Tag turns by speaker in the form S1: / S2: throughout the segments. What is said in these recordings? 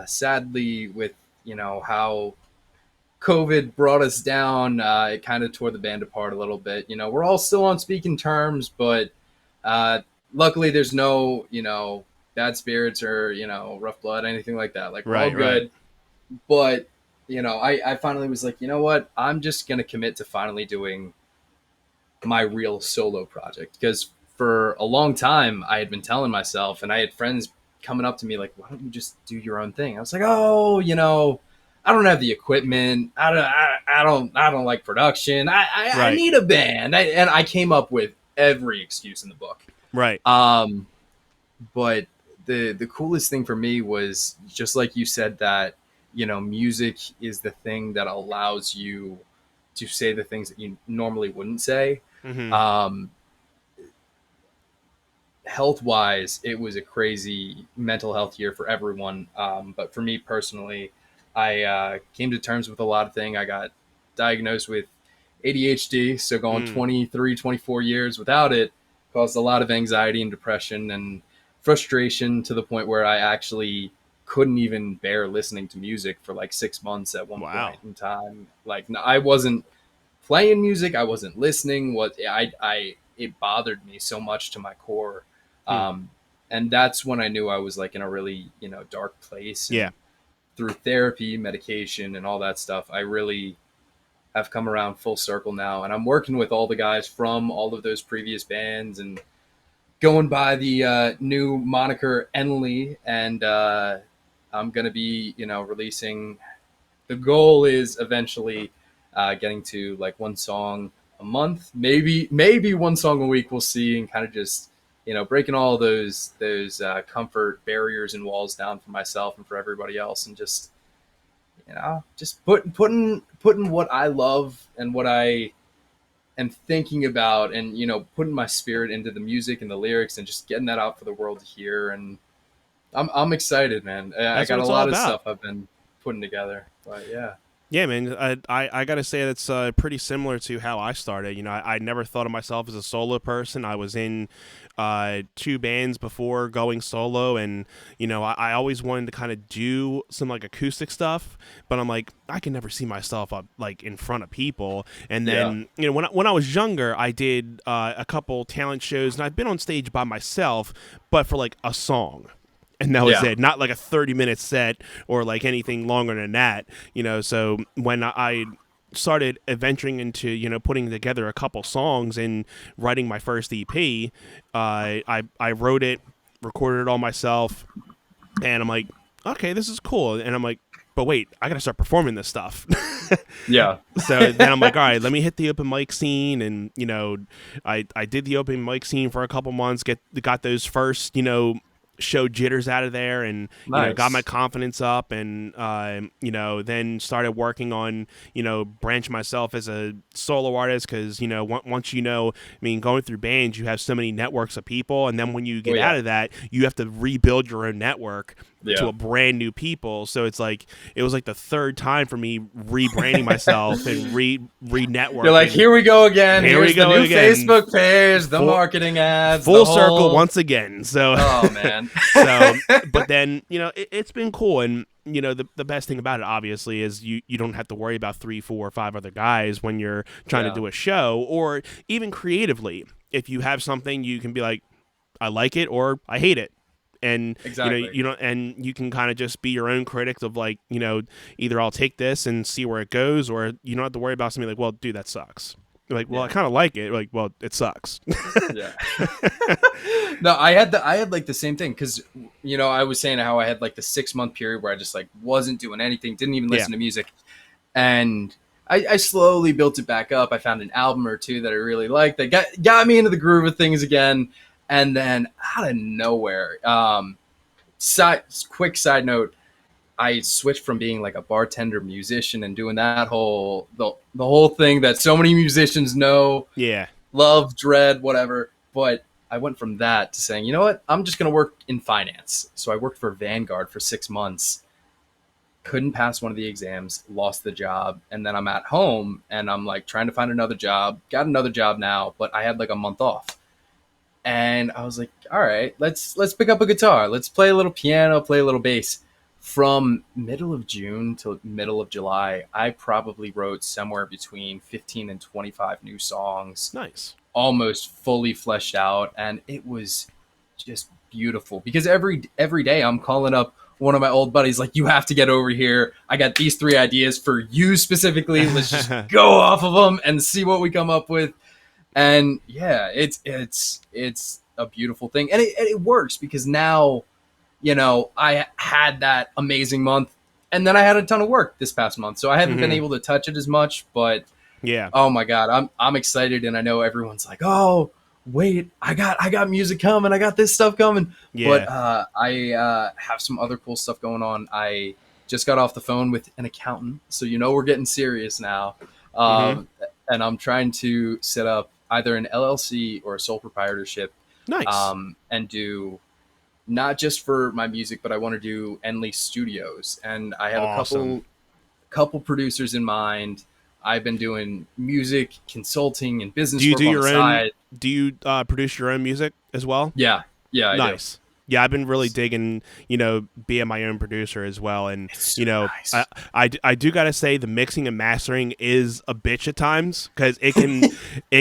S1: Sadly, with how COVID brought us down, it kind of tore the band apart a little bit. We're all still on speaking terms, but uh, luckily there's no bad spirits or rough blood, anything like that. Like, we're all
S2: Right, right.
S1: good. But I finally was like, you know what? I'm just gonna commit to finally doing my real solo project, because for a long time I had been telling myself, and I had friends coming up to me like, why don't you just do your own thing? I was like, oh, I don't have the equipment. I don't like production. I
S2: Right,
S1: need a band. And I came up with every excuse in the book.
S2: right.
S1: Um, but the coolest thing for me was, just like you said, that music is the thing that allows you to say the things that you normally wouldn't say.
S2: Hmm.
S1: um Health wise, it was a crazy mental health year for everyone, but for me personally, I came to terms with a lot of things. I got diagnosed with ADHD, so going
S2: Mm.
S1: 23, 24 years without it caused a lot of anxiety and depression and frustration, to the point where I actually couldn't even bear listening to music for like 6 months at one point
S2: Wow.
S1: in time. Like, I wasn't playing music, I wasn't listening. What I It bothered me so much to my core.
S2: Hmm.
S1: um, and that's when I knew I was like in a really dark place.
S2: Yeah.
S1: And through therapy, medication, and all that stuff, I really have come around full circle now, and I'm working with all the guys from all of those previous bands, and going by the new moniker Enley. And I'm gonna be releasing. The goal is eventually getting to like one song a month, maybe one song a week. We'll see, and kind of just breaking all those comfort barriers and walls down for myself and for everybody else, and just putting what I love and what I am thinking about, and putting my spirit into the music and the lyrics, and just getting that out for the world to hear. And I'm excited, man. I
S2: That's what
S1: got a
S2: it's all
S1: lot of
S2: about.
S1: stuff I've been putting together, but yeah.
S2: Yeah, man. I gotta say that's pretty similar to how I started. I never thought of myself as a solo person. I was in two bands before going solo, and I always wanted to kind of do some like acoustic stuff, but I'm like, I can never see myself up like in front of people. And
S1: Yeah.
S2: then when I was younger, I did a couple talent shows, and I've been on stage by myself, but for like a song. And that was
S1: Yeah.
S2: it, not like a 30-minute set or like anything longer than that. So when I started adventuring into putting together a couple songs and writing my first EP, I wrote it, recorded it all myself, and I'm like, okay, this is cool. And I'm like, but wait, I gotta start performing this stuff.
S1: Yeah.
S2: So then I'm like, all right, let me hit the open mic scene. And I did the open mic scene for a couple months, got those first show jitters out of there, and got my
S1: Nice.
S2: confidence up. And then started working on branch myself as a solo artist, because once I mean, going through bands, you have so many networks of people, and then when you
S1: Oh
S2: get
S1: yeah.
S2: out of that, you have to rebuild your own network to
S1: Yeah.
S2: a brand new people. So it's like it was like the third time for me rebranding myself and
S1: You're like,
S2: networking.
S1: here we go again.
S2: Here we
S1: Here's the
S2: go
S1: new
S2: again,
S1: Facebook page, the
S2: full
S1: marketing ads, the
S2: full circle
S1: whole.
S2: once again. So
S1: Oh man.
S2: so, but then it's been cool. And the best thing about it obviously is you don't have to worry about 3, 4, or 5 other guys when you're trying to
S1: Yeah.
S2: do a show, or even creatively. If you have something, you can be like, I like it or I hate it. And
S1: Exactly.
S2: and you can kind of just be your own critic of like, either I'll take this and see where it goes, or you don't have to worry about something like, well, dude, that sucks. You're like, well, I
S1: Yeah.
S2: kind of like it. Like, well, it sucks.
S1: Yeah. No, I had like the same thing, because I was saying how I had like the 6 month period where I just like wasn't doing anything, didn't even
S2: Yeah.
S1: listen to music. And I slowly built it back up. I found an album or two that I really liked that got me into the groove of things again. And then out of nowhere, quick side note, I switched from being like a bartender musician and doing that the whole thing that so many musicians know,
S2: Yeah.
S1: love, dread, whatever. But I went from that to saying, you know what, I'm just going to work in finance. So I worked for Vanguard for 6 months, couldn't pass one of the exams, lost the job. And then I'm at home and I'm like trying to find another job, got another job now, but I had like a month off. And I was like, all right, let's pick up a guitar. Let's play a little piano, play a little bass. from middle of June to middle of July, I probably wrote somewhere between 15 and 25 new songs,
S2: Nice.
S1: almost fully fleshed out, and it was just beautiful because every day I'm calling up one of my old buddies like, you have to get over here. I got these three ideas for you specifically. Let's just go off of them and see what we come up with. And yeah, it's a beautiful thing, and it works because now, I had that amazing month, and then I had a ton of work this past month, so I haven't been
S2: Hmm.
S1: able to touch it as much. But
S2: Yeah.
S1: oh my god, I'm excited, and I know everyone's like, oh wait, I got music coming, I got this stuff coming, but
S2: Yeah.
S1: I have some other cool stuff going on. I just got off the phone with an accountant, so we're getting serious now,
S2: Hmm.
S1: um, and I'm trying to set up either an LLC or a sole proprietorship,
S2: Nice.
S1: and do not just for my music, but I want to do Enley Studios, and I have a
S2: Awesome.
S1: couple producers in mind. I've been doing music consulting and
S2: Do
S1: business
S2: you
S1: work
S2: do
S1: on the
S2: your own?
S1: side.
S2: Do you produce your own music as well?
S1: Yeah, yeah, I do.
S2: Nice. Yeah, I've been really digging, being my own producer as well. And,
S1: It's so
S2: you know, I,
S1: nice.
S2: I do got to say the mixing and mastering is a bitch at times because it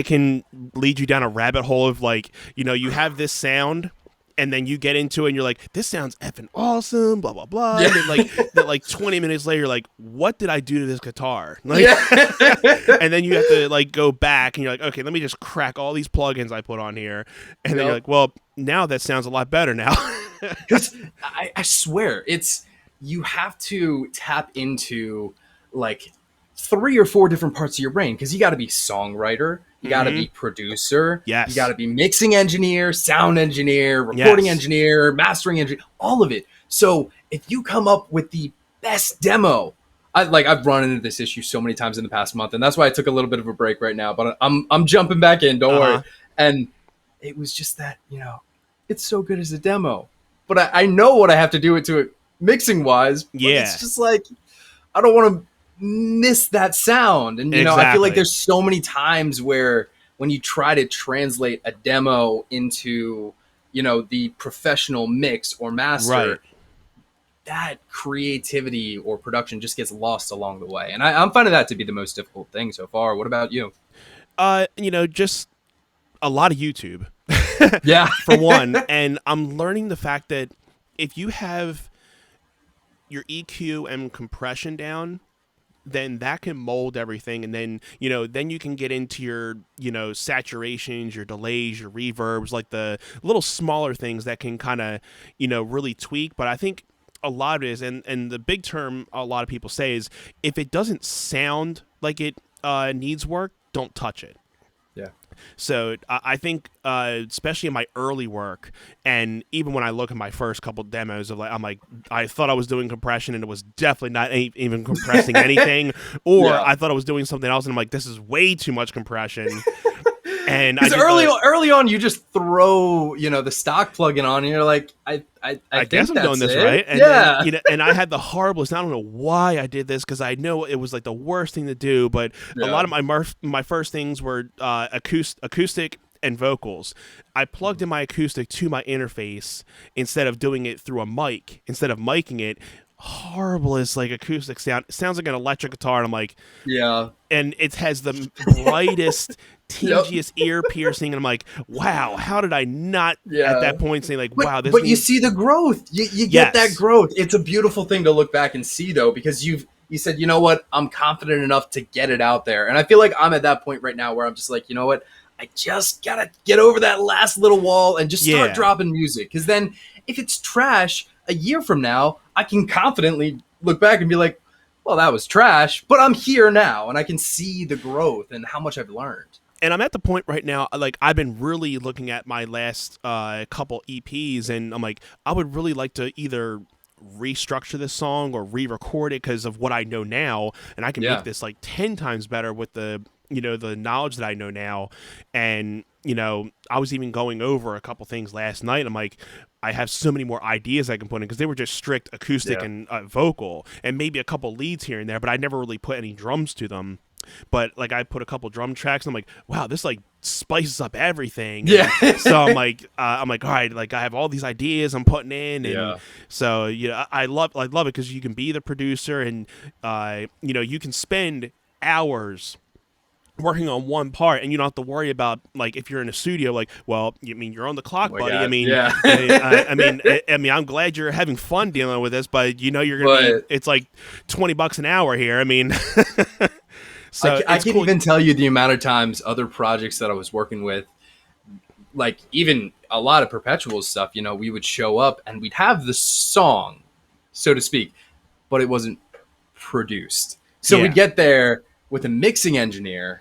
S2: can lead you down a rabbit hole of like, you have this sound and then you get into it and you're like, this sounds effing awesome, blah, blah, blah.
S1: Yeah,
S2: And then like 20 minutes later, you're like, what did I do to this guitar? Like,
S1: yeah.
S2: and then you have to like go back and you're like, okay, let me just crack all these plugins I put on here, and then you're
S1: Yep.
S2: like, well, now that sounds a lot better now.
S1: Because I swear it's you have to tap into like three or four different parts of your brain because you got to be songwriter, you got to
S2: Hmm.
S1: be producer, you got
S2: Yes.
S1: to be mixing engineer, sound engineer, recording
S2: Yes.
S1: engineer, mastering engineer, all of it. So if you come up with the best demo, I've run into this issue so many times in the past month, and that's why I took a little bit of a break right now. But I'm jumping back in. Don't
S2: Uh
S1: worry.
S2: huh.
S1: And it was just that it's so good as a demo, but I know what I have to do it to it mixing wise. But it's
S2: Yeah.
S1: just like I don't want to miss that sound, and I feel like
S2: Exactly.
S1: there's so many times where when you try to translate a demo into the professional mix or
S2: Right.
S1: master, that creativity or production just gets lost along the way. And I'm finding that to be the most difficult thing so far. What about you?
S2: Just a lot of YouTube
S1: Yeah.
S2: for one, and I'm learning the fact that if you have your EQ and compression down, then that can mold everything, and then you can get into your saturations, your delays, your reverbs, like the little smaller things that can kind of really tweak. But I think a lot of it is, and the big term a lot of people say is, if it doesn't sound like it needs work, don't touch it.
S1: Yeah.
S2: So I think, especially in my early work, and even when I look at my first couple demos of like, I'm like, I thought I was doing compression, and it was definitely not even compressing anything, or
S1: Yeah.
S2: I thought I was doing something else, and I'm like, this is way too much compression, and I
S1: Because
S2: just
S1: early on, you just throw the stock plugin on, and you're like, I
S2: I guess
S1: think
S2: I'm doing
S1: that's
S2: this
S1: it.
S2: right. And then,
S1: Yeah.
S2: and I had the horriblest, I don't know why I did this because I know it was like the worst thing to do, but a
S1: Yeah.
S2: lot of my first things were acoustic and vocals. I plugged in my acoustic to my interface instead of doing it through a mic, instead of miking it. Horrible as like acoustic sound. It sounds like an electric guitar, and I'm like,
S1: Yeah.
S2: and it has the brightest,
S1: Yep.
S2: tingiest ear piercing, and I'm like, wow, how did I not at
S1: Yeah.
S2: that point say like,
S1: But
S2: wow, this
S1: but you
S2: needs.
S1: see the growth. You get that
S2: Yes.
S1: growth. It's a beautiful thing to look back and see though, because you said, you know what, I'm confident enough to get it out there. And I feel like I'm at that point right now where I'm just like, you know what, I just gotta get over that last little wall and just start
S2: Yeah.
S1: dropping music. Because then if it's trash a year from now, I can confidently look back and be like, well, that was trash, but I'm here now and I can see the growth and how much I've learned.
S2: And I'm at the point right now, like I've been really looking at my last couple EPs, and I'm like, I would really like to either restructure this song or re-record it because of what I know now, and I can make
S1: Yeah.
S2: this like 10 times better with the knowledge that I know now. And I was even going over a couple things last night. I'm like, I have so many more ideas I can put in because they were just strict acoustic
S1: Yeah.
S2: and vocal, and maybe a couple leads here and there, but I never really put any drums to them. but like I put a couple drum tracks and I'm like, wow, this like spices up everything.
S1: Yeah.
S2: And so I'm like, all right, like I have all these ideas I'm putting in. And
S1: Yeah.
S2: so I love it because you can be the producer, and you can spend hours working on one part, and you don't have to worry about, like, if you're in a studio, like, well, I mean, you're on the
S1: Oh
S2: clock,
S1: my
S2: buddy. I
S1: God.
S2: mean,
S1: Yeah.
S2: I'm glad you're having fun dealing with this, but you're gonna be,
S1: But
S2: it's like $20 an hour here. I mean, so
S1: I
S2: it's
S1: can't
S2: cool.
S1: even tell you the amount of times other projects that I was working with, like even a lot of perpetual stuff, we would show up and we'd have the song, so to speak, but it wasn't produced. So we'd
S2: Yeah,
S1: get there with a mixing engineer.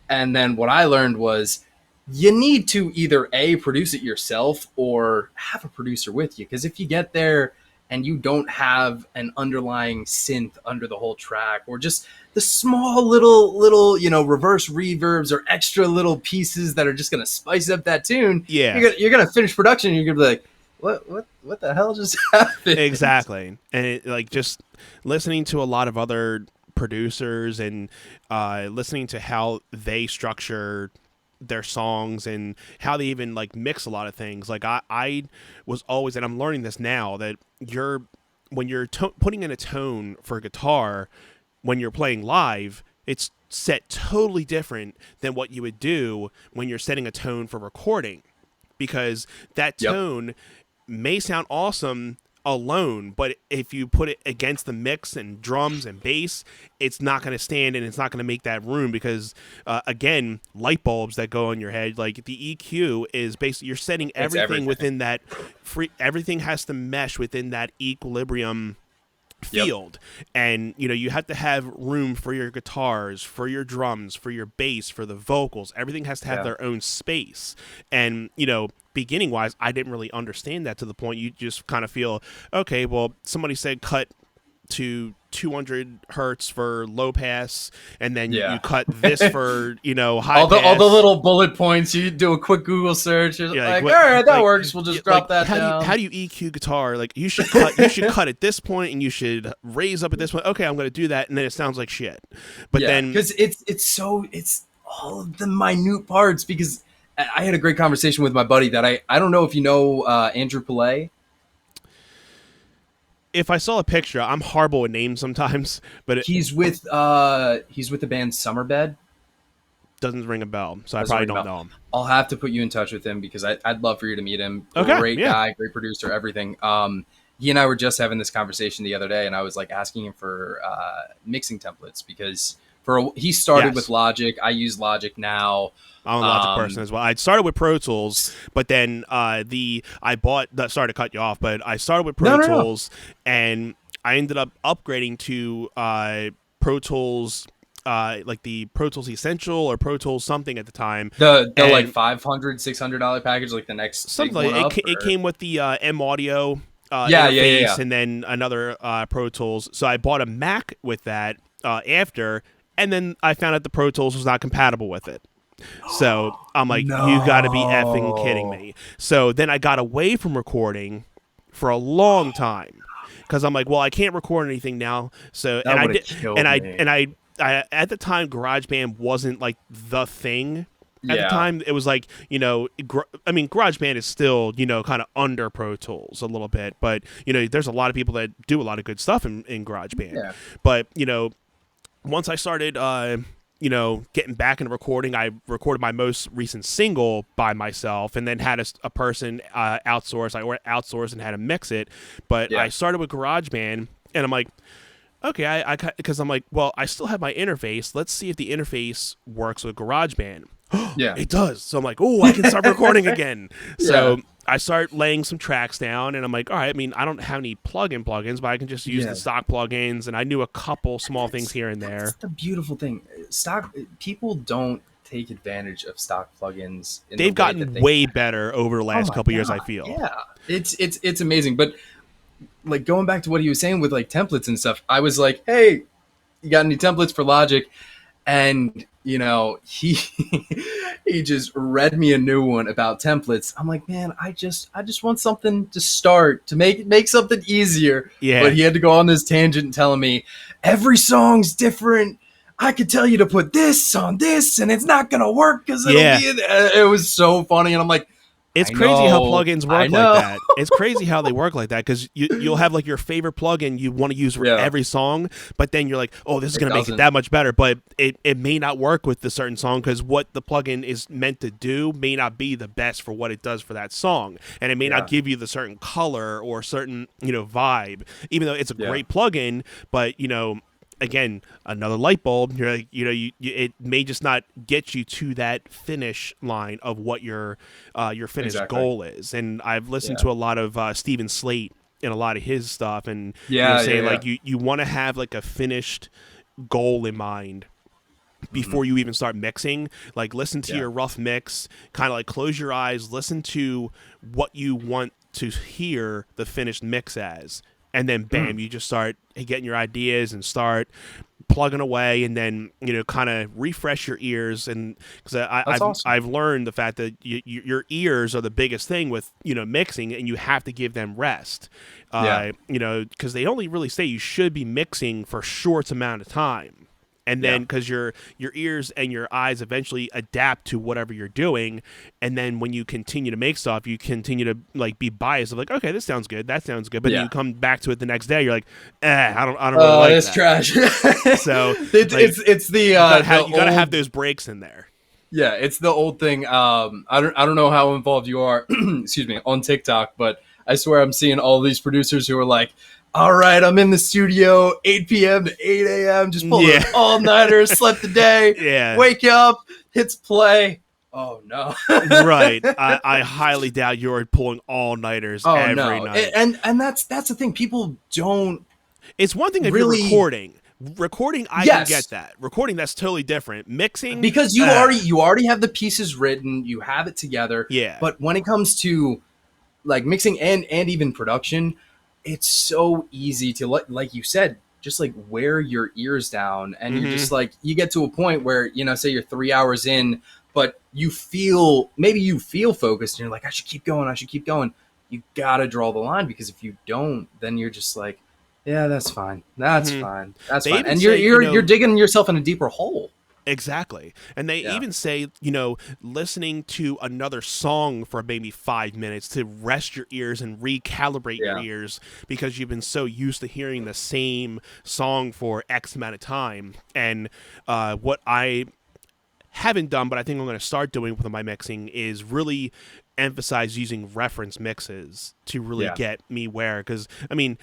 S1: And then what I learned was you need to either A, produce it yourself or have a producer with you. Because if you get there and you don't have an underlying synth under the whole track, or just the small little, reverse reverbs or extra little pieces that are just gonna spice up that tune,
S2: yeah,
S1: you're gonna finish production and you're gonna be like, what the hell just happened?
S2: exactly. And like just listening to a lot of other producers, and listening to how they structure their songs and how they even like mix a lot of things. Like I was always, and I'm learning this now, that when you're putting in a tone for a guitar when you're playing live, it's set totally different than what you would do when you're setting a tone for recording, because that
S1: Yep.
S2: tone may sound awesome alone, but if you put it against the mix and drums and bass, it's not going to stand, and it's not going to make that room, because again, light bulbs that go on your head, like the EQ is basically, you're setting
S1: It's
S2: everything
S1: everything.
S2: within that everything has to mesh within that equilibrium
S1: Yep.
S2: field. And you have to have room for your guitars, for your drums, for your bass, for the vocals. Everything has to have
S1: Yeah.
S2: their own space. And beginning wise, I didn't really understand that, to the point you just kind of feel, okay, well, somebody said cut to 200 hertz for low pass, and then you
S1: Yeah.
S2: cut this for high
S1: all the
S2: pass.
S1: little bullet points. You do a quick Google search. You're
S2: Yeah,
S1: like,
S2: what,
S1: all right, that
S2: like,
S1: works. We'll just drop that down.
S2: how do you EQ guitar? Like, you should cut at this point, and you should raise up at this point. Okay, I'm going to do that, and then it sounds like shit. But
S1: Yeah,
S2: then,
S1: because it's all of the minute parts. Because I had a great conversation with my buddy that I don't know if you know Andrew Pillay.
S2: if I saw a picture, I'm horrible with names sometimes, but it
S1: He's with the band Summerbed.
S2: doesn't ring a bell, so I
S1: Doesn't
S2: probably
S1: ring a
S2: don't
S1: bell.
S2: know him.
S1: I'll have to put you in touch with him because I'd love for you to meet him.
S2: Okay,
S1: Great
S2: yeah.
S1: guy, great producer, everything. He and I were just having this conversation the other day, and I was like asking him for mixing templates because he started
S2: Yes.
S1: with Logic. I use Logic now.
S2: I'm a Logic person as well. I started with Pro Tools, but then I bought. Sorry to cut you off, but I started with Pro
S1: No.
S2: Tools, and I ended up upgrading to Pro Tools, like the Pro Tools Essential or Pro Tools something at the time.
S1: The like
S2: And
S1: $500 $600 package, like the next big
S2: something
S1: one
S2: like
S1: up.
S2: it came with the M Audio
S1: Yeah,
S2: interface, and then another Pro Tools. So I bought a Mac with that after, and then I found out the Pro Tools was not compatible with it. So I'm like, you got to be effing kidding
S1: No.
S2: me. So then I got away from recording for a long time, because I'm like, well, I can't record anything now. So
S1: That
S2: and I
S1: would have
S2: did,
S1: killed
S2: and
S1: me.
S2: I at the time, GarageBand wasn't like the thing. At the
S1: Yeah.
S2: time, it was like, GarageBand is still, kind of under Pro Tools a little bit, but there's a lot of people that do a lot of good stuff in GarageBand.
S1: Yeah.
S2: But once I started, getting back into recording, I recorded my most recent single by myself, and then had a person outsource. I outsourced and had to mix it. But
S1: Yeah.
S2: I started with GarageBand, and I'm like, okay, because I'm like, well, I still have my interface. Let's see if the interface works with GarageBand.
S1: Yeah.
S2: It does. So I'm like, oh, I can start recording again. So
S1: Yeah.
S2: I start laying some tracks down, and I'm like, all right, I mean, I don't have any plugins, but I can just use
S1: Yeah.
S2: the stock plugins, and I knew a couple small things here and there.
S1: That's the beautiful thing. Stock people don't take advantage of stock plugins. In the
S2: They've
S1: way
S2: gotten
S1: that they
S2: way better over the
S1: Oh
S2: last
S1: my
S2: couple years, I
S1: God,
S2: feel.
S1: Yeah, it's amazing. But like going back to what he was saying with like templates and stuff, I was like, hey, you got any templates for Logic? And he he just read me a new one about templates. I'm like, man, I just want something to start to make something easier.
S2: Yeah.
S1: But he had to go on this tangent telling me every song's different. I could tell you to put this on this, and it's not gonna work because it'll
S2: Yeah.
S1: be. It was so funny, and I'm like,
S2: It's
S1: I
S2: crazy how
S1: know,
S2: plugins
S1: I
S2: work like
S1: know.
S2: that. It's crazy how they work like that because you'll have like your favorite plugin you want to use for
S1: Yeah,
S2: every song, but then you're like, oh, this is
S1: it
S2: going to make it
S1: doesn't.
S2: that much better. But it may not work with the certain song because what the plugin is meant to do may not be the best for what it does for that song. And it may not
S1: Yeah,
S2: give you the certain color or certain, vibe, even though it's a
S1: yeah,
S2: great plugin, but, again, another light bulb. You're like, it may just not get you to that finish line of what your finished
S1: exactly.
S2: goal is. And I've listened
S1: Yeah,
S2: to a lot of Steven Slate and a lot of his stuff, and
S1: yeah, yeah,
S2: saying
S1: yeah.
S2: like you want to have like a finished goal in mind
S1: Hmm.
S2: before you even start mixing. Like listen to
S1: Yeah.
S2: your rough mix, kind of like close your eyes, listen to what you want to hear the finished mix as, and then
S1: Mm,
S2: bam, you just start getting your ideas and start plugging away, and then kind of refresh your ears. And because
S1: that's awesome.
S2: I've learned the fact that your ears are the biggest thing with mixing, and you have to give them rest.
S1: Yeah,
S2: Because they only really say you should be mixing for short amount of time, and then
S1: yeah,
S2: because your ears and your eyes eventually adapt to whatever you're doing, and then when you continue to make stuff, you continue to like be biased of like, okay, this sounds good, that sounds good, but then
S1: yeah.
S2: you come back to it the next day, you're like, I don't really like
S1: It's
S2: that.
S1: trash.
S2: So like
S1: It's the
S2: you gotta have
S1: old.
S2: those breaks in there.
S1: Yeah, it's the old thing. I don't know how involved you are, excuse me, on TikTok, but I swear I'm seeing all these producers who are like, "All right, I'm in the studio, 8 p.m. to 8 a.m. Just pull
S2: Yeah.
S1: those all nighters, slept the day,
S2: Yeah.
S1: wake up, hits play." Oh no.
S2: Right. I highly doubt you're pulling all nighters
S1: Oh
S2: every
S1: no.
S2: night.
S1: And that's the thing. People don't
S2: It's one thing if you're
S1: really.
S2: recording. Recording, I can get
S1: Yes,
S2: that. Recording, that's totally different. Mixing,
S1: because you already have the pieces written, you have it together.
S2: yeah.
S1: But when it comes to like mixing and even production, it's so easy to like you said, just like wear your ears down, and you're
S2: Mm-hmm.
S1: just like you get to a point where say you're 3 hours in, but you feel focused, and you're like, I should keep going, I should keep going. You gotta draw the line, because if you don't, then you're just like, yeah, that's fine, that's
S2: Mm-hmm.
S1: fine, that's
S2: They
S1: fine,
S2: even
S1: and you're
S2: say,
S1: you're you're digging yourself in a deeper hole.
S2: exactly. And they
S1: Yeah,
S2: even say, listening to another song for maybe 5 minutes to rest your ears and recalibrate your
S1: yeah,
S2: ears because you've been so used to hearing the same song for X amount of time. And what I haven't done, but I think I'm going to start doing with my mixing is really emphasize using reference mixes to really
S1: yeah,
S2: get me where. Because, I mean,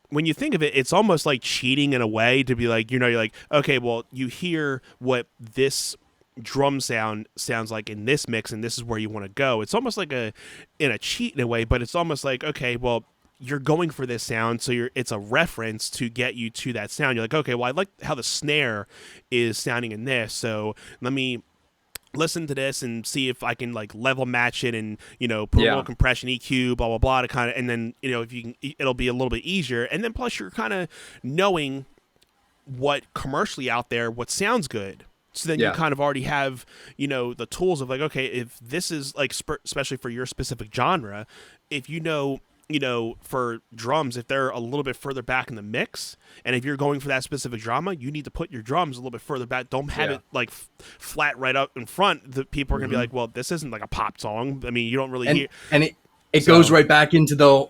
S2: when you think of it, it's almost like cheating in a way to be like, you're like, okay, well, you hear what this drum sounds like in this mix, and this is where you want to go. It's almost like in a cheat in a way, but it's almost like, okay, well, you're going for this sound, so it's a reference to get you to that sound. You're like, okay, well, I like how the snare is sounding in this, so let me listen to this and see if I can like level match it and put a little
S1: yeah,
S2: compression EQ blah blah blah to kind of, and then if you can, it'll be a little bit easier, and then plus you're kind of knowing what commercially out there what sounds good, so then you
S1: yeah,
S2: kind of already have the tools of like, okay, if this is like especially for your specific genre, if for drums, if they're a little bit further back in the mix, and if you're going for that specific drama, you need to put your drums a little bit further back. Don't have
S1: yeah.
S2: it like flat right up in front. The people are gonna be
S1: Hmm.
S2: like, well, this isn't like a pop song. I mean, you don't really
S1: and
S2: hear.
S1: and it goes
S2: So
S1: right back into the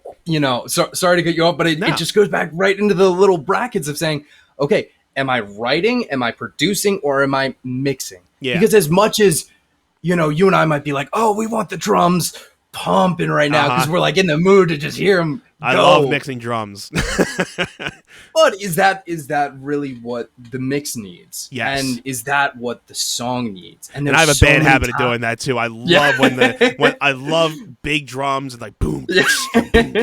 S1: sorry to cut you off, but it
S2: no.
S1: just goes back right into the little brackets of saying, okay, am I writing, am I producing, or am I mixing?
S2: Yeah.
S1: Because as much as you and I might be like, oh, we want the drums pumping right now
S2: Uh
S1: because
S2: huh.
S1: we're like in the mood to just hear them
S2: I love
S1: go.
S2: mixing drums.
S1: But is that really what the mix needs?
S2: Yes.
S1: And is that what the song needs? And
S2: And I
S1: there's
S2: have a
S1: so
S2: bad
S1: many
S2: habit of
S1: times.
S2: doing that too. I
S1: Yeah.
S2: love when I love big drums and like boom,
S1: Yeah.
S2: boom,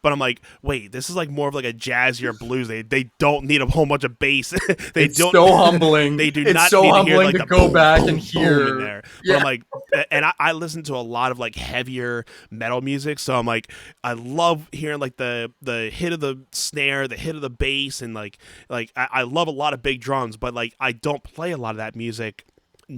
S2: but I'm like, wait, this is like more of like a jazzier blues. They don't need a whole bunch of bass. they
S1: It's
S2: don't.
S1: so humbling.
S2: They do
S1: It's
S2: not
S1: so
S2: need to hear
S1: humbling
S2: like
S1: to
S2: the
S1: go
S2: boom,
S1: back and
S2: boom, boom in
S1: hear.
S2: there. But I'm
S1: Yeah.
S2: like, and I listen to a lot of like heavier metal music, so I'm like, I love hearing like the hit of the snare, the hit of the bass, and I love a lot of big drums, but like I don't play a lot of that music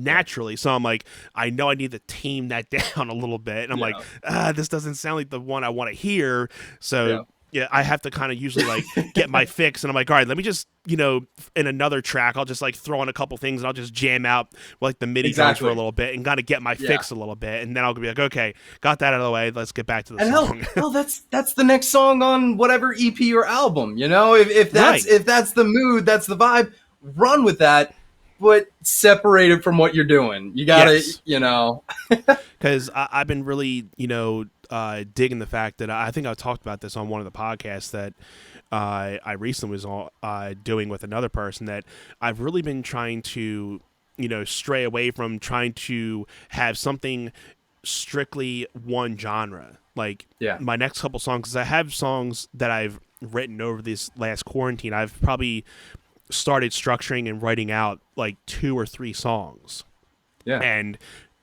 S1: Yeah.
S2: naturally, so I'm like, I know I need to tame that down a little bit, and I'm like,
S1: Yeah.
S2: this doesn't sound like the one I want to hear. So
S1: Yeah.
S2: yeah, I have to kind of usually like get my fix, and I'm like, all right, let me just, in another track, I'll just like throw in a couple things, and I'll just jam out like the MIDI drums for a
S1: Exactly.
S2: little bit, and kind of get my
S1: Yeah.
S2: fix a little bit, and then I'll be like, okay, got that out of the way, let's get back to the
S1: And hell,
S2: song.
S1: hell, that's the next song on whatever EP or album. You know, if that's
S2: Right.
S1: if that's the mood, that's the vibe. Run with that, but separate it from what you're doing. You gotta,
S2: Yes.
S1: you know,
S2: Because I've been really, digging the fact that I think I talked about this on one of the podcasts that I recently was doing with another person, that I've really been trying to, stray away from trying to have something strictly one genre. Like
S1: yeah,
S2: my next couple songs, 'cause I have songs that I've written over this last quarantine. I've probably started structuring and writing out like 2 or 3 songs,
S1: yeah,
S2: and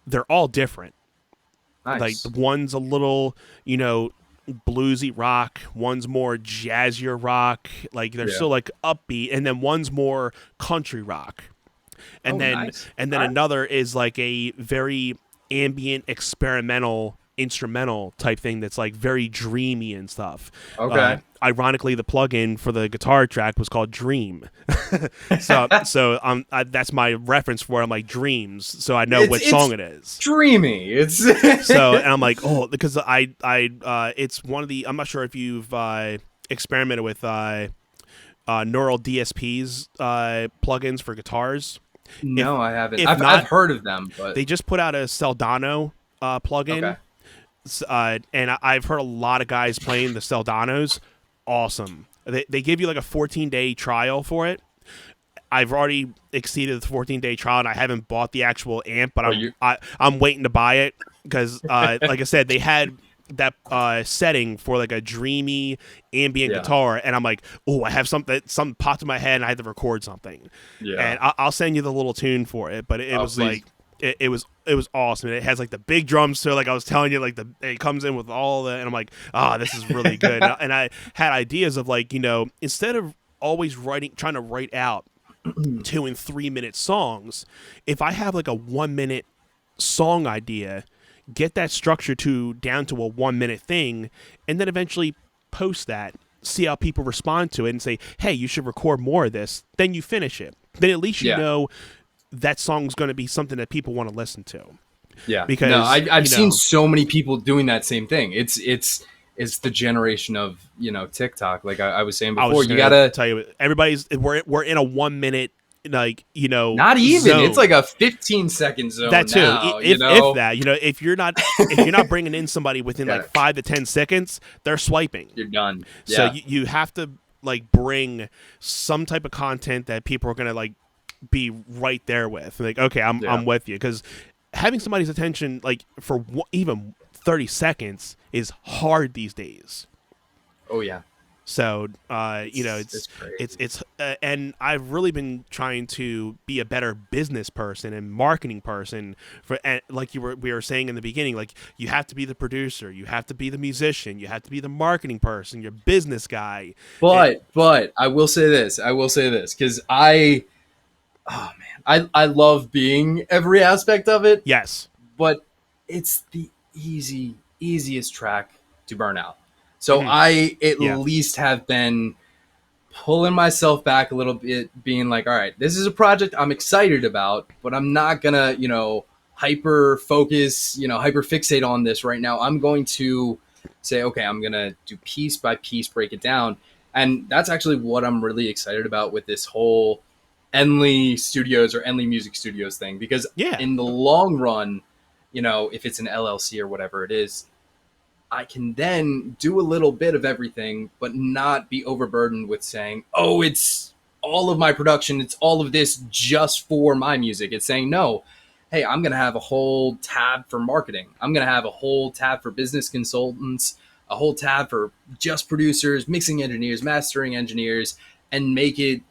S2: they're all different. Like
S1: nice,
S2: one's a little, bluesy rock, one's more jazzier rock, like they're
S1: yeah.
S2: still like upbeat, and then one's more country rock.
S1: Oh,
S2: And then
S1: nice.
S2: and then
S1: All right.
S2: another is like a very ambient experimental instrumental type thing that's like very dreamy and stuff.
S1: Okay.
S2: Ironically, the plugin for the guitar track was called Dream. That's my reference for it. I'm like dreams, so I know which
S1: It's
S2: song it is.
S1: dreamy. It's
S2: So, and I'm like, oh, because it's one of the. I'm not sure if you've experimented with neural DSPs plugins for guitars. If
S1: no, I haven't.
S2: if
S1: I've
S2: not,
S1: heard of them, but
S2: they just put out a Celdano plugin,
S1: okay.
S2: and I've heard a lot of guys playing the Celdanos. Awesome. They give you like a 14-day trial for it. I've already exceeded the 14-day trial, and I haven't bought the actual amp, but
S1: Oh, you
S2: I'm waiting to buy it because, like I said, they had that setting for like a dreamy ambient
S1: yeah,
S2: guitar, and I'm like, oh, I have something popped in my head, and I had to record something,
S1: yeah.
S2: and I'll send you the little tune for it. But it
S1: Oh,
S2: was
S1: please.
S2: like. It was awesome. And it has like the big drums, so like I was telling you, like it comes in with all the, and I'm like, this is really good. And I had ideas of like, instead of always trying to write out 2 and 3 minute songs, if I have like a 1 minute song idea, get that structure down to a 1 minute thing, and then eventually post that, see how people respond to it, and say, hey, you should record more of this. Then you finish it. Then at least you
S1: Yeah,
S2: know that song's going to be something that people want to listen to.
S1: yeah. No,
S2: Because,
S1: I've seen so many people doing that same thing. It's the generation of TikTok. Like I was saying
S2: I was
S1: before,
S2: just
S1: you
S2: going to
S1: gotta
S2: tell you, we're in a 1 minute, like,
S1: not even. It's
S2: zone.
S1: like a 15-second
S2: That
S1: zone
S2: too,
S1: now.
S2: if that, if you're not bringing in somebody within like
S1: Gotta,
S2: 5 to 10 seconds, they're swiping.
S1: you're done.
S2: So
S1: Yeah,
S2: you have to like bring some type of content that people are gonna like be right there with. Like, okay, I'm
S1: yeah.
S2: I'm with you, because having somebody's attention like for even 30 seconds is hard these days.
S1: Oh yeah.
S2: So,
S1: It's crazy.
S2: and I've really been trying to be a better business person and marketing person and like we were saying in the beginning, like you have to be the producer, you have to be the musician, you have to be the marketing person, your business guy. And
S1: But I will say this. I will say this because oh man, I love being every aspect of it,
S2: yes,
S1: but it's the easiest track to burn out. So
S2: hmm
S1: I at
S2: yeah,
S1: least have been pulling myself back a little bit, being like, all right, this is a project I'm excited about, but I'm not gonna, hyper focus, hyper fixate on this right now. I'm going to say, okay, I'm gonna do piece by piece, break it down. And that's actually what I'm really excited about with this whole Enly Studios or Enly Music Studios thing. Because
S2: yeah,
S1: in the long run, if it's an LLC or whatever it is, I can then do a little bit of everything, but not be overburdened with saying, oh, it's all of my production. It's all of this just for my music. It's saying, no, hey, I'm going to have a whole tab for marketing. I'm going to have a whole tab for business consultants, a whole tab for just producers, mixing engineers, mastering engineers, and make it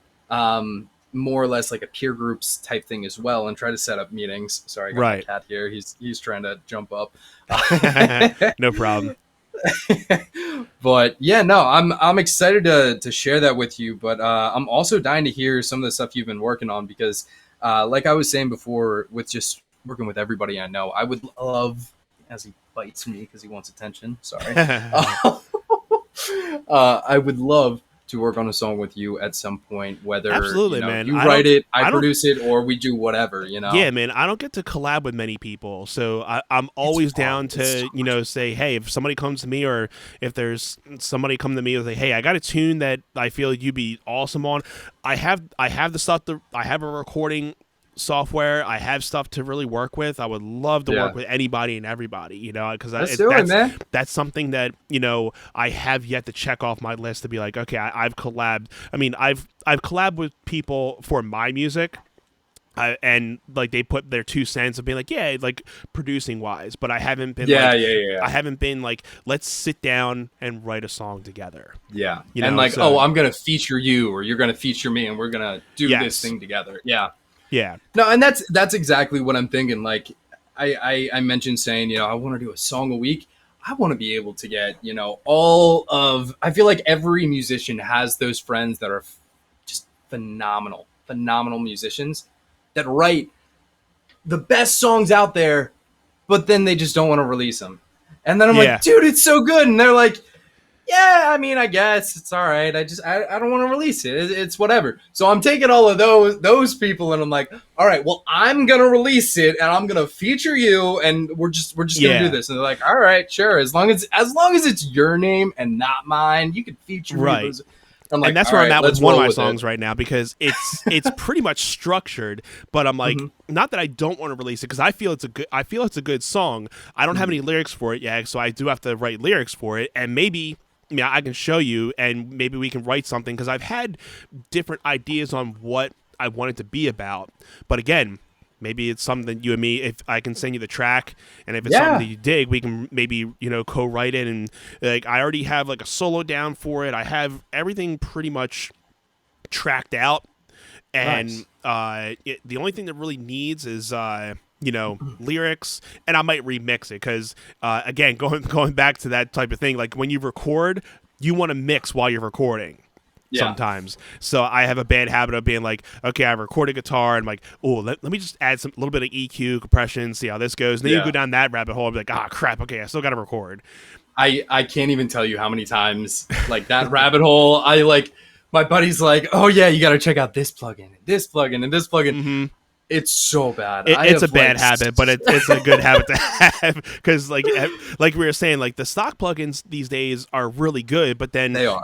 S1: more or less like a peer groups type thing as well, and try to set up meetings. Sorry, I got my
S2: right.
S1: cat here. He's trying to jump up.
S2: No problem.
S1: But yeah, no, I'm excited to share that with you. But I'm also dying to hear some of the stuff you've been working on because, like I was saying before, with just working with everybody I know, I would love, as he bites me because he wants attention. Sorry. I would love to work on a song with you at some point, whether
S2: Absolutely, man.
S1: you write it, I
S2: I don't,
S1: produce it, or we do whatever.
S2: yeah, man, I don't get to collab with many people, so I'm
S1: It's
S2: always
S1: fun.
S2: down
S1: It's so
S2: to
S1: much
S2: say, hey, if somebody comes to me, or if there's somebody come to me and say, hey, I got a tune that I feel you'd be awesome on. I have the stuff to I have a recording software. I have stuff to really work with. I would love to
S1: fun. Yeah,
S2: work with anybody and everybody, because
S1: let's do it, man.
S2: that's something that I have yet to check off my list to be like, okay, I've collabed. I mean, I've collabed with people for my music, and like they put their 2 cents of being like, yeah, like producing wise, but I haven't been
S1: Yeah,
S2: like,
S1: yeah, yeah,
S2: I
S1: yeah.
S2: haven't been like, let's sit down and write a song together.
S1: Yeah. And like, oh,
S2: So
S1: I'm gonna feature you, or you're gonna feature me, and we're gonna do this
S2: yes,
S1: thing together. Yeah.
S2: yeah,
S1: No, and that's exactly what I'm thinking. Like, I mentioned saying, I want to do a song a week. I want to be able to get, all of. I feel like every musician has those friends that are just phenomenal, phenomenal musicians that write the best songs out there, but then they just don't want to release them. And then I'm like,
S2: yeah,
S1: dude, it's so good. And they're like, yeah, I mean, I guess it's all right. I don't want to release it. It's whatever. So I'm taking all of those people, and I'm like, all right, well, I'm gonna release it, and I'm gonna feature you, and we're just gonna do
S2: yeah,
S1: this. And they're like, all right, sure, as long as it's your name and not mine, you can feature me.
S2: right.
S1: I'm
S2: And
S1: like,
S2: that's
S1: all
S2: where I'm
S1: right,
S2: at with
S1: let's
S2: one of
S1: roll
S2: my
S1: with it.
S2: songs right now, because it's pretty much structured, but I'm like,
S1: Mm-hmm.
S2: not that I don't want to release it, because I feel it's a good song. I don't have
S1: Mm-hmm.
S2: any lyrics for it yet, so I do have to write lyrics for it, and maybe, yeah, I can show you, and maybe we can write something, because I've had different ideas on what I want it to be about, but again, maybe it's something that you and me, if I can send you the track, and if it's something that
S1: Yeah,
S2: you dig, we can maybe, co-write it. And like, I already have like a solo down for it. I have everything pretty much tracked out, and
S1: nice.
S2: the only thing that really needs is lyrics, and I might remix it, because again, going back to that type of thing, like when you record, you want to mix while you're recording
S1: Yeah,
S2: sometimes. So I have a bad habit of being like, okay, I recorded guitar, and I'm like, oh, let me just add some little bit of EQ compression, see how this goes. And then you go
S1: yeah.
S2: down that rabbit hole and be like, ah, crap, okay, I still got to record.
S1: I can't even tell you how many times like that rabbit hole. I like my buddy's like, oh yeah, you got to check out this plugin, and this plugin, and this plugin.
S2: Mm-hmm.
S1: It's so bad. I
S2: It's a
S1: have like,
S2: bad habit, but it's a good habit to have, because like we were saying, like the stock plugins these days are really good, but then
S1: they are.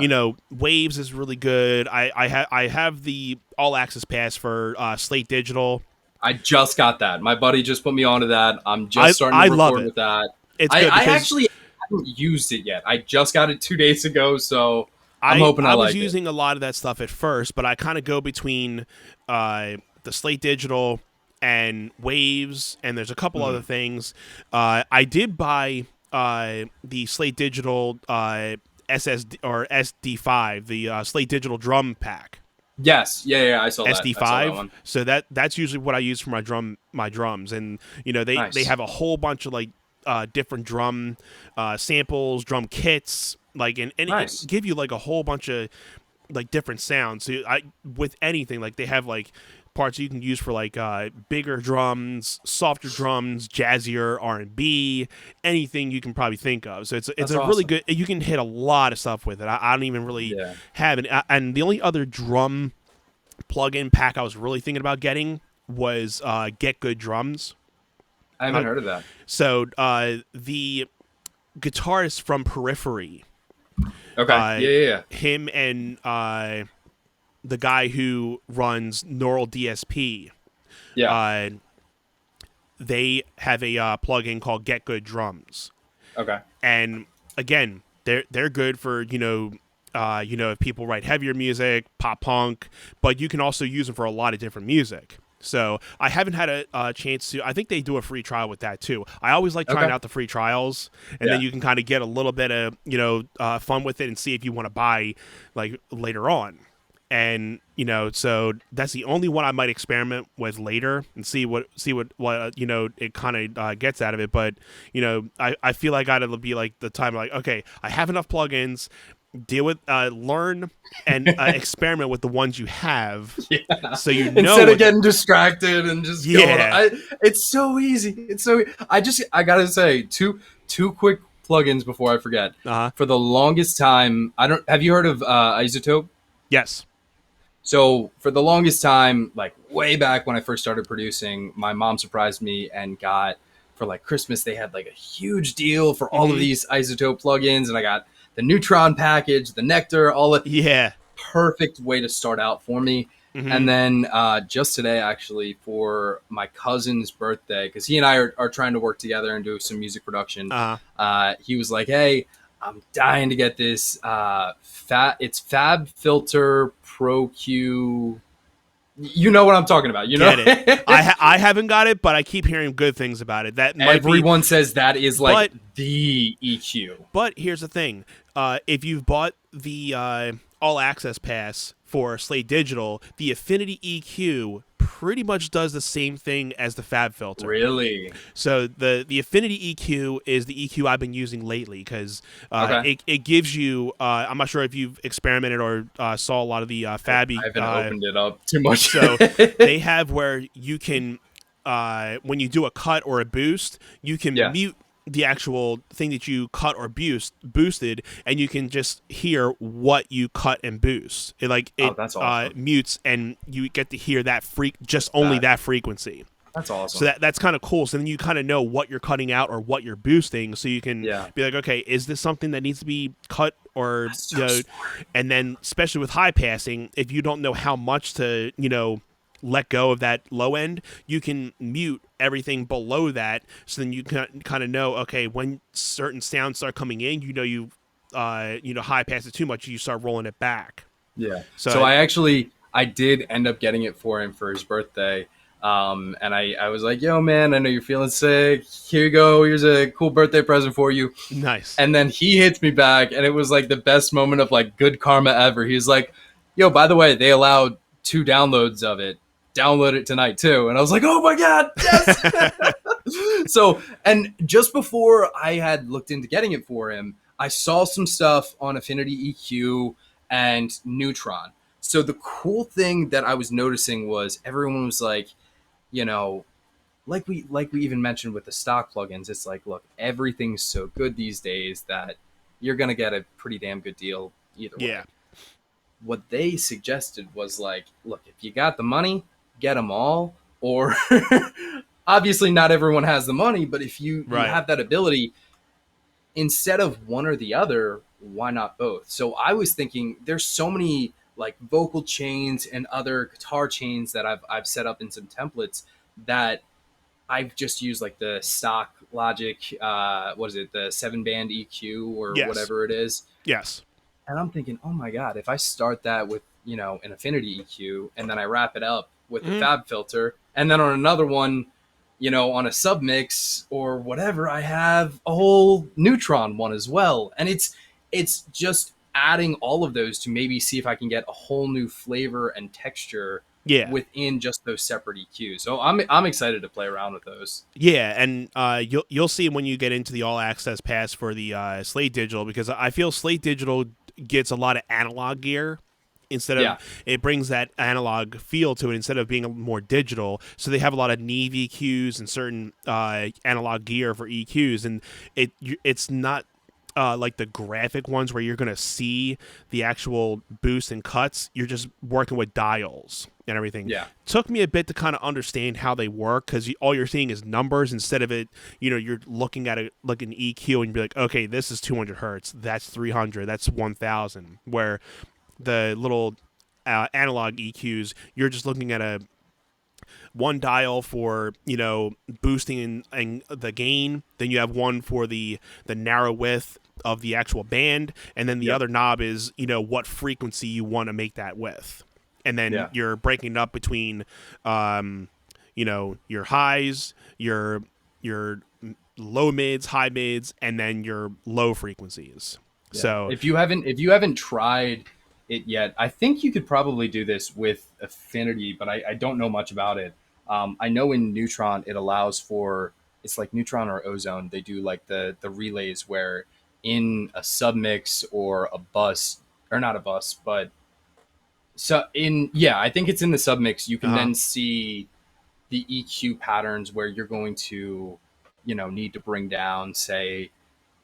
S2: Waves is really good. I have the all access pass for Slate Digital.
S1: I just got that. My buddy just put me onto that. I'm just starting to
S2: I love
S1: record
S2: it.
S1: with that.
S2: It's
S1: I,
S2: good
S1: I
S2: because
S1: actually haven't used it yet. I just got it 2 days ago, so I'm
S2: I
S1: hoping I
S2: I was
S1: like it.
S2: using a lot of that stuff at first, but I kind of go between the Slate Digital and Waves, and there's a couple other
S1: Mhm.
S2: things. I did buy the Slate Digital SSD or SD5, the Slate Digital drum pack.
S1: Yes, yeah, I saw that. I saw that
S2: SD5.
S1: one.
S2: So that's usually what I use for my drums, and they
S1: Nice,
S2: have a whole bunch of like different drum samples, drum kits, like, and it
S1: nice.
S2: give you like a whole bunch of like different sounds. So I with anything, like they have like parts you can use for like bigger drums, softer drums, jazzier R&B, anything you can probably think of. So it's
S1: That's
S2: a really
S1: awesome.
S2: good. You can hit a lot of stuff with it. I don't even really
S1: Yeah,
S2: have it. And the only other drum plug-in pack I was really thinking about getting was Get Good Drums.
S1: I haven't
S2: Uh,
S1: heard of that.
S2: so the guitarist from Periphery,
S1: Okay,
S2: uh,
S1: yeah.
S2: him and the guy who runs Neural DSP,
S1: Yeah.
S2: uh, they have a plugin called Get Good Drums,
S1: Okay.
S2: and again, they're good for if people write heavier music, pop punk, but you can also use them for a lot of different music. So I haven't had a chance to. I think they do a free trial with that too. I always like trying
S1: Okay.
S2: out the free trials, and then
S1: Yeah.
S2: you can kind of get a little bit of fun with it and see if you want to buy like later on. And so that's the only one I might experiment with later and see what it kind of gets out of it. But I feel like I gotta be like the time like, okay, I have enough plugins. Deal with learn and experiment with the ones you have,
S1: Yeah.
S2: so
S1: Instead of
S2: what.
S1: getting distracted and just going,
S2: Yeah.
S1: it's so easy. It's so. I gotta say two quick plugins before I forget.
S2: Uh huh.
S1: For the longest time, I don't have you heard of Isotope?
S2: Yes.
S1: So for the longest time, like way back when I first started producing, my mom surprised me and got for like Christmas they had like a huge deal for all of
S2: Mm-hmm.
S1: these Isotope plugins, and I got the Neutron package, the Nectar, all the
S2: Yeah.
S1: perfect way to start out for me.
S2: Mm-hmm.
S1: And then just today, actually, for my cousin's birthday, because he and I are trying to work together and do some music production,
S2: Uh.
S1: he was like, "Hey, I'm dying to get this It's Fab Filter Pro Q. You know what I'm talking about, you know?"
S2: Get it. I haven't got it, but I keep hearing good things about it. That might be,
S1: Everyone says that is like
S2: but
S1: the EQ.
S2: here's the thing: if you've bought the all access pass for Slate Digital, the Affinity EQ pretty much does the same thing as the Fab filter.
S1: Really?
S2: So the Affinity EQ is the EQ I've been using lately because
S1: Okay.
S2: it gives you. I'm not sure if you've experimented or saw a lot of the
S1: I
S2: Fabi.
S1: haven't opened it up too much.
S2: So they have where you can, when you do a cut or a boost, you can
S1: Yeah.
S2: mute the actual thing that you cut or boosted, and you can just hear what you cut and boost.
S1: Oh, that's awesome.
S2: mutes, and you get to hear just
S1: Just
S2: only
S1: that.
S2: that frequency.
S1: That's
S2: So
S1: awesome.
S2: that's kind of cool. So then you kind of know what you're cutting out or what you're boosting, so you can
S1: Yeah.
S2: be like, okay, is this something that needs to be cut or
S1: That's so smart.
S2: and then especially with high passing, if you don't know how much to let go of that low end, you can mute everything below that. So then you can kind of know, okay, when certain sounds start coming in, high pass it too much, you start rolling it back.
S1: Yeah. So
S2: So
S1: I did end up getting it for him for his birthday. And I was like, yo, man, I know you're feeling sick. Here you go. Here's a cool birthday present for you.
S2: nice.
S1: And then he hits me back, and it was like the best moment of like good karma ever. He's like, yo, by the way, they allowed 2 downloads of it. Download it tonight too. And I was like, oh my God, yes. So, and just before I had looked into getting it for him, I saw some stuff on Affinity EQ and Neutron. So the cool thing that I was noticing was everyone was like, you know, like we even mentioned with the stock plugins, it's like, look, everything's so good these days that you're gonna get a pretty damn good deal either
S2: Yeah.
S1: way. What they suggested was like, look, if you got the money, get them all, or obviously not everyone has the money, but if you
S2: Right.
S1: have that ability, instead of one or the other, why not both? So I was thinking there's so many like vocal chains and other guitar chains that I've set up in some templates that I've just used like the stock Logic, what is it, the 7 band EQ or
S2: Yes.
S1: whatever it is.
S2: Yes.
S1: And I'm thinking, oh my God, if I start that with, an Affinity EQ and then I wrap it up with the
S2: Mm-hmm.
S1: Fab filter, and then on another one, on a submix or whatever, I have a whole Neutron one as well. And it's just adding all of those to maybe see if I can get a whole new flavor and texture
S2: Yeah.
S1: within just those separate EQs. So I'm excited to play around with those.
S2: Yeah, and you'll see when you get into the all access pass for the Slate Digital, because I feel Slate Digital gets a lot of analog gear instead of,
S1: Yeah.
S2: it brings that analog feel to it instead of being more digital. So they have a lot of Neve EQs and certain analog gear for EQs, and it's not like the graphic ones where you're going to see the actual boosts and cuts. You're just working with dials and everything.
S1: Yeah.
S2: Took me a bit to kind of understand how they work, because all you're seeing is numbers instead of it. You're looking at like an EQ and be like, okay, this is 200 hertz, that's 300, that's 1000. Where the little analog EQs, you're just looking at a one dial for boosting and the gain. Then you have one for the narrow width of the actual band, and then the
S1: Yep.
S2: other knob is what frequency you want to make that with, and then
S1: Yeah.
S2: you're breaking it up between your highs, your low mids, high mids, and then your low frequencies.
S1: Yeah.
S2: So
S1: If you haven't tried it yet, I think you could probably do this with Affinity, but I don't know much about it. I know in Neutron it allows for, it's like Neutron or Ozone. They do like the relays where in a submix or a bus, or not a bus, but so in, yeah, I think it's in the submix. You can
S2: uh-huh.
S1: then see the EQ patterns where you're going to, need to bring down, say,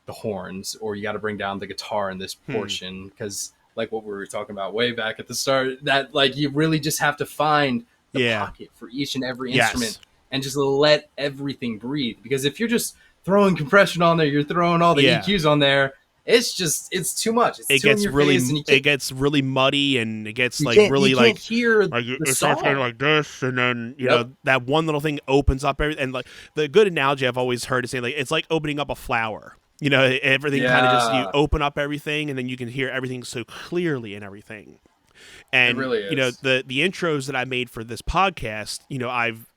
S1: the horns, or you got to bring down the guitar in this
S2: Hmm.
S1: portion, because like what we were talking about way back at the start, that like you really just have to find the
S2: Yeah.
S1: pocket for each and every instrument
S2: Yes.
S1: and just let everything breathe. Because if you're just throwing compression on there, you're throwing all the
S2: Yeah.
S1: EQs on there, it's too much. It's too in your face, and
S2: It gets really muddy, and it gets like
S1: you
S2: really
S1: can't hear
S2: like
S1: the
S2: it starts going
S1: song.
S2: like this, and then
S1: Yep.
S2: that one little thing opens up everything. And like the good analogy I've always heard is saying like it's like opening up a flower. Everything kind of just you
S1: Yeah,
S2: open up everything, and then you can hear everything so clearly and everything.
S1: it
S2: And
S1: really is.
S2: the intros that I made for this podcast,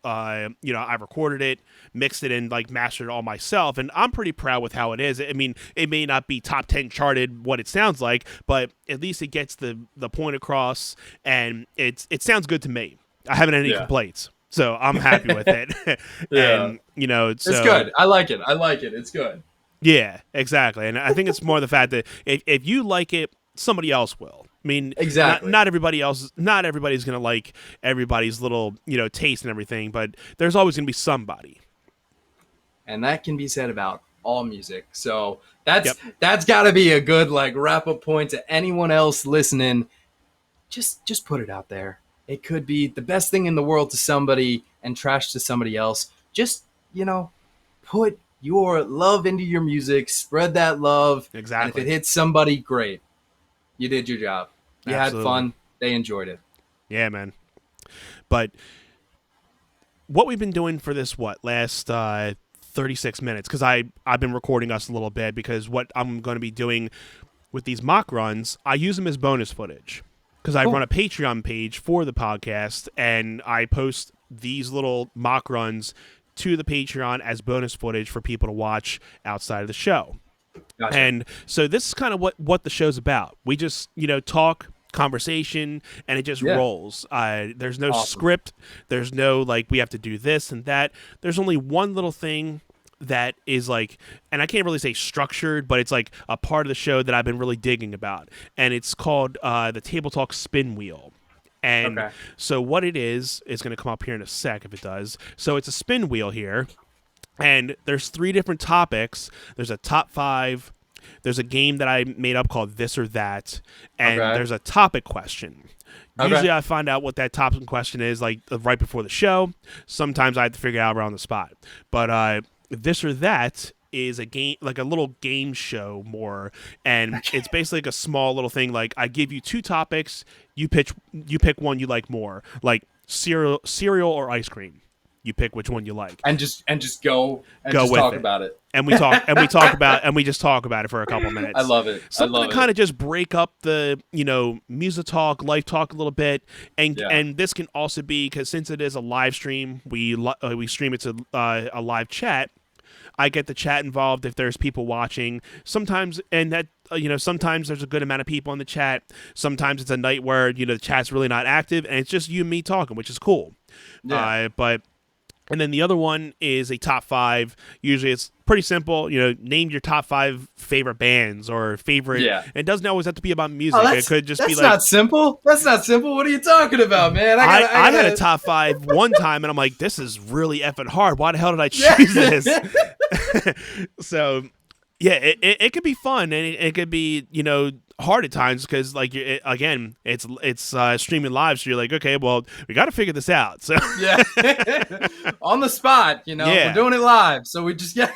S2: I've recorded it, mixed it, and like mastered it all myself, and I'm pretty proud with how it is. I mean, it may not be top 10 charted what it sounds like, but at least it gets the point across, and it sounds good to me. I haven't had any
S1: Yeah.
S2: complaints, so I'm happy with it.
S1: Yeah.
S2: And
S1: It's
S2: so
S1: good. I like it. I like it. It's good.
S2: yeah, exactly. And I think it's more the fact that if you like it, somebody else will. I mean,
S1: Exactly.
S2: not everybody's gonna like everybody's little taste and everything, but there's always gonna be somebody.
S1: And that can be said about all music. So
S2: Yep,
S1: that's got to be a good like wrap up point to anyone else listening. Just put it out there. It could be the best thing in the world to somebody and trash to somebody else. Just, you know, put your love into your music, spread that love, and if it
S2: exactly,
S1: hits somebody, great. You did your job. You had
S2: absolutely.
S1: fun. They enjoyed it.
S2: Yeah, man. But what we've been doing for this last 36 minutes, because I've been recording us a little bit, because what I'm going to be doing with these mock runs, I use them as bonus footage, because I run
S1: Cool.
S2: a Patreon page for the podcast, and I post these little mock runs to the Patreon as bonus footage for people to watch outside of the show.
S1: Gotcha.
S2: And so this is kind of what the show's about. We just talk, conversation, and it just
S1: Yeah.
S2: rolls. There's no
S1: Awesome.
S2: script. There's no like we have to do this and that. There's only one little thing that is like, and I can't really say structured, but it's like a part of the show that I've been really digging about, and it's called the Table Talk Spin Wheel. And
S1: Okay.
S2: so what it is going to come up here in a sec if it does. So it's a spin wheel here, and there's three different topics. There's a top five. There's a game that I made up called This or That, and
S1: Okay.
S2: there's a topic question.
S1: Okay.
S2: Usually, I find out what that topic question is like right before the show. Sometimes I have to figure it out around the spot. But This or That is a game, like a little game show more, and it's basically like a small little thing. Like I give you two topics, you pick one you like more, like cereal or ice cream. You pick which one you like.
S1: And just go and
S2: Go
S1: just
S2: with
S1: talk
S2: it,
S1: about it.
S2: and we just talk about it for a couple
S1: I
S2: minutes.
S1: love it. I
S2: Something to
S1: love it.
S2: kind of just break up the music talk, life talk a little bit,
S1: Yeah.
S2: and this can also be because since it is a live stream, we stream it to a live chat. I get the chat involved if there's people watching. Sometimes, and that sometimes there's a good amount of people in the chat. Sometimes it's a night where the chat's really not active, and it's just you and me talking, which is cool.
S1: Yeah.
S2: But And then the other one is a top five. Usually it's pretty simple. Name your top five favorite bands or favorite.
S1: Yeah.
S2: It doesn't always have to be about music.
S1: Oh,
S2: It could just be
S1: that's
S2: like
S1: not simple. That's not simple. What are you talking about, man?
S2: I
S1: I
S2: had a
S1: gotta.
S2: top five one time, and I'm like, this is really effing hard. Why the hell did I
S1: Yeah.
S2: choose this? So yeah, it could be fun, and it could be hard at times because like again, it's streaming live, so you're like, okay, well, we got to figure this out. So
S1: Yeah. On the spot, we're
S2: yeah.
S1: doing it live, so we just get.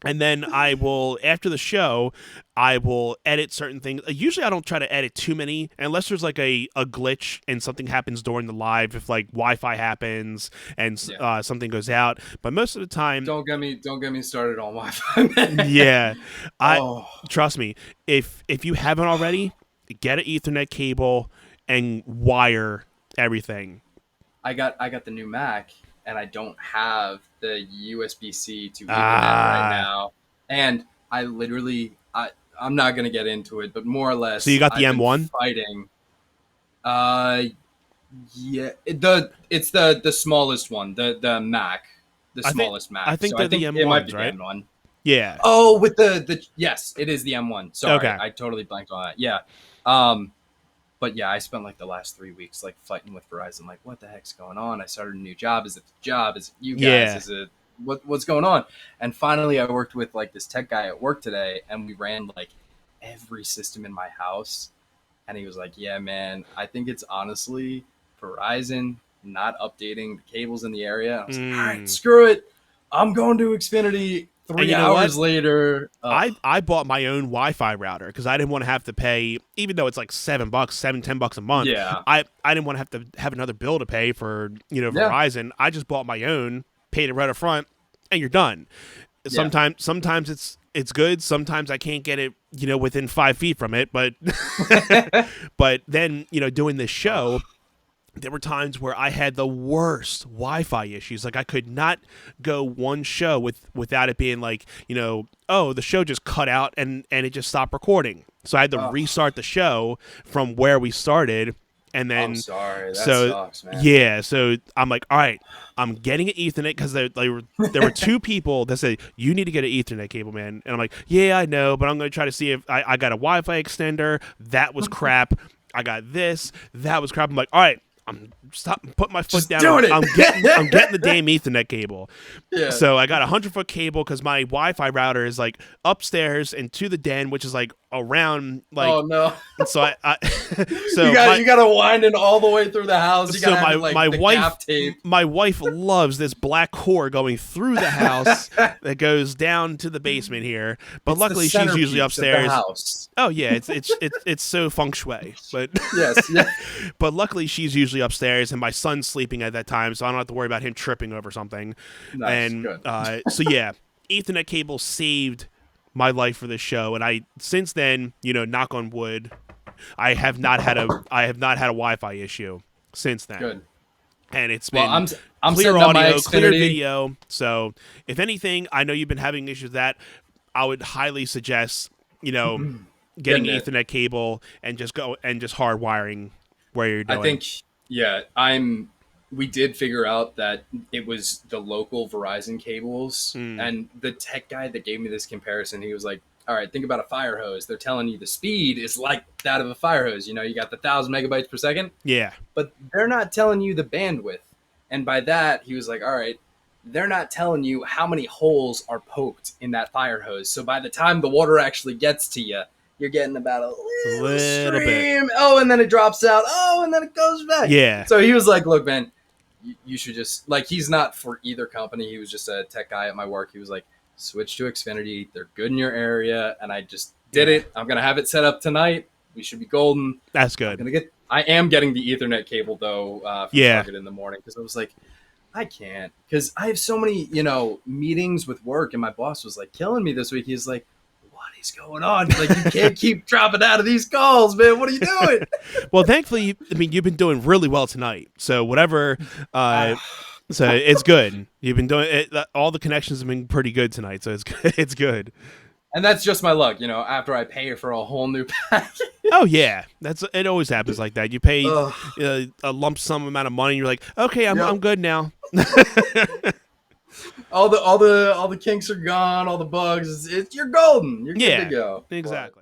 S2: And then I will, after the show, I will edit certain things. Usually I don't try to edit too many unless there's like a glitch and something happens during the live, if like Wi-Fi happens and
S1: Yeah.
S2: something goes out. But most of the time,
S1: Don't get me started on Wi-Fi, man.
S2: yeah, I
S1: Oh,
S2: trust me. If you haven't already, get an Ethernet cable and wire everything.
S1: I got the new Mac, and I don't have the USB-C to Ethernet right
S2: Ah,
S1: now, and I literally I'm not gonna get into it, but more or
S2: so you
S1: less
S2: got the
S1: I've been
S2: M1?
S1: fighting. Uh, yeah, it's the smallest one, the Mac, the
S2: I think
S1: smallest
S2: I
S1: Mac.
S2: think
S1: So I
S2: they're the
S1: think it might
S2: M1s,
S1: be the
S2: right?
S1: M1.
S2: Yeah.
S1: Oh, with the yes, it is the M1. Sorry,
S2: Okay.
S1: I totally blanked on that. Yeah. Um, but yeah, I spent like the last 3 weeks like fighting with Verizon. Like, what the heck's going on? I started a new job. Is it the job? Is it you guys?
S2: Yeah.
S1: Is it what's going on? And finally, I worked with like this tech guy at work today, and we ran like every system in my house. And he was like, "Yeah, man, I think it's honestly Verizon not updating the cables in the area." And I was like, "All right,
S2: Mm.
S1: screw it. I'm going to Xfinity."
S2: And
S1: Three
S2: you know what?
S1: hours later,
S2: I bought my own Wi-Fi router because I didn't want to have to pay, even though it's like $7, $10 a month.
S1: yeah,
S2: I didn't want to have another bill to pay for
S1: yeah,
S2: Verizon. I just bought my own, paid it right up front, and you're done.
S1: yeah.
S2: Sometimes it's good. Sometimes I can't get it within 5 feet from it. But but then doing this show, there were times where I had the worst Wi-Fi issues. Like I could not go one show without it being like, oh, the show just cut out and it just stopped recording. So I had to
S1: Oh,
S2: restart the show from where we started, and
S1: I'm
S2: then
S1: sorry. That
S2: so
S1: sucks, man.
S2: yeah, so I'm like, all right, I'm getting an Ethernet because there were two people that said you need to get an Ethernet cable, man, and I'm like, yeah, I know, but I'm gonna try to see if I got a Wi-Fi extender. That was crap. I got this. That was crap. I'm like, all right. I'm putting my foot
S1: Just
S2: down.
S1: doing it.
S2: I'm getting the damn Ethernet cable.
S1: Yeah.
S2: So I got a 100-foot cable because my Wi-Fi router is like upstairs and to the den, which is like around like.
S1: Oh no.
S2: So I so
S1: You got to wind it all the way through the house. You
S2: so
S1: got to have like
S2: my
S1: the
S2: wife
S1: gaff tape.
S2: my wife loves this black core going through the house that goes down to the basement here. But
S1: It's
S2: luckily
S1: the
S2: she's usually
S1: centerpiece of the
S2: upstairs.
S1: house.
S2: Oh yeah, it's so feng shui. But
S1: Yes. Yeah.
S2: but luckily she's usually upstairs and my son's sleeping at that time, so I don't have to worry about him tripping over something.
S1: Nice.
S2: And
S1: Good.
S2: so yeah, Ethernet cable saved my life for this show, and I since then, knock on wood, I have not had a Wi-Fi issue since then.
S1: Good.
S2: And it's
S1: Well,
S2: been
S1: I'm
S2: clear
S1: setting up my
S2: audio, clear
S1: Xfinity.
S2: video. So if anything, I know you've been having issues with that. I would highly suggest, getting
S1: Getting
S2: an
S1: it.
S2: Ethernet cable and just hardwiring where you're
S1: I
S2: doing.
S1: think, yeah, we did figure out that it was the local Verizon cables.
S2: Mm.
S1: And the tech guy that gave me this comparison, he was like, all right, think about a fire hose. They're telling you the speed is like that of a fire hose. You got the 1,000 megabytes per second,
S2: Yeah.
S1: but they're not telling you the bandwidth. And by that, he was like, all right, they're not telling you how many holes are poked in that fire hose. So by the time the water actually gets to you, you're getting about a little stream.
S2: Bit.
S1: Oh, and then it drops out. Oh, and then it goes back.
S2: Yeah.
S1: So he was like, look, man, you should just, like, he's not for either company. He was just a tech guy at my work. He was like, switch to Xfinity. They're good in your area. And I just did it. I'm going to have it set up tonight. We should be golden.
S2: That's good.
S1: I am getting the Ethernet cable, though, from
S2: Yeah.
S1: Target in the morning, because I was like, I can't. Because I have so many, meetings with work, and my boss was, like, killing me this week. He's like, what is going on? He's like, you can't keep dropping out of these calls, man. What are you doing?
S2: Well, thankfully, I mean, you've been doing really well tonight. So whatever, so it's good. You've been doing it. All the connections have been pretty good tonight, so it's good. It's good.
S1: And that's just my luck, after I pay for a whole new pack.
S2: Oh yeah, it always happens like that. You pay
S1: Ugh.
S2: a lump sum amount of money, and you're like, okay, I'm
S1: Yep.
S2: good now.
S1: all the kinks are gone, all the bugs. You're golden. You're good to go.
S2: Exactly.